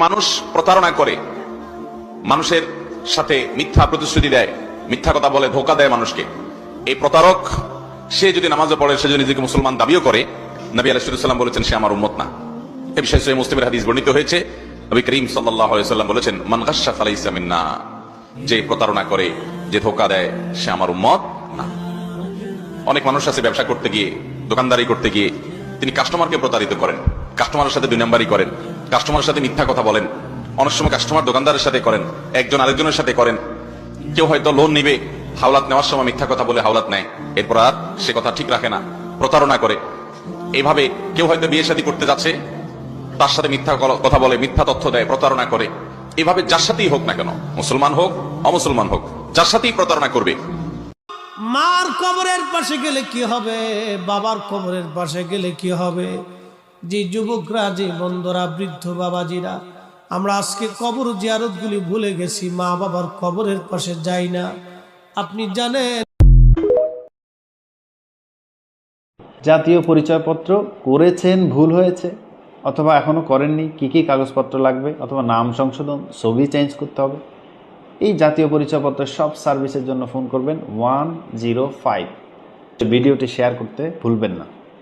মানুষ প্রতারণা করে, মানুষের সাথে মিথ্যা প্রতিশ্রুতি দেয়, মিথ্যা কথা বলে, ধোঁকা দেয় মানুষকে, এই প্রতারক সে যদি নামাজে পড়ে, সে যদি নিজেকে মুসলমান দাবিও করে, নবী আলাইহিস সালাম বলেছেন সে আমার উম্মত না। এই বিষয়ে সহিহ মুসলিমের হাদিস বর্ণিত হয়েছে। নবী করিম সাল্লাল্লাহু আলাইহি ওয়াসাল্লাম বলেছেন, মান গাশশা ফালাইসা মিন্না, যে প্রতারণা করে, যে ধোঁকা দেয়, সে আমার উম্মত না। অনেক মানুষ আছে ব্যবসা করতে গিয়ে, দোকানদারি করতে গিয়ে তিনি কাস্টমারকে প্রতারিত করেন, কাস্টমারের সাথে দুই নাম্বারি করেন, কাস্টমারের সাথে মিথ্যা কথা বলেন। অনেক সময় কাস্টমার দোকানদারের সাথে করেন, একজন আরেকজনের সাথে করেন। কেউ হয়তো লোন নিবে, হাওলাত নেওয়ার সময় মিথ্যা কথা বলে হাওলাত নেয়, এরপর আর সে কথা ঠিক রাখে না, প্রতারণা করে। এইভাবে কেউ হয়তো বিয়ে শাদী করতে যাচ্ছে, তার সাথে মিথ্যা কথা বলে, মিথ্যা তথ্য দেয়, প্রতারণা করে। এইভাবে যার সাথেই হোক না কেন, মুসলমান হোক অমুসলমান হোক, যার সাথেই প্রতারণা করবে। মার কবরের পাশে গেলে কি হবে, বাবার কবরের পাশে গেলে কি হবে? যে যুবকরা, যে বন্ধুরা, বৃদ্ধ বাবাজিরা, আমরা আজকে কবর জিয়ারতগুলি ভুলে গেছি, মা বাবার কবরের পাশে যাই না। আপনি জানেন, জাতীয় পরিচয়পত্র করেছেন, ভুল হয়েছে, অথবা এখনও করেননি, কি কি কাগজপত্র লাগবে, অথবা নাম সংশোধন, ছবি চেঞ্জ করতে হবে, এই জাতীয় পরিচয়পত্রের সব সার্ভিসের জন্য ফোন করবেন 105। ভিডিওটি শেয়ার করতে ভুলবেন না।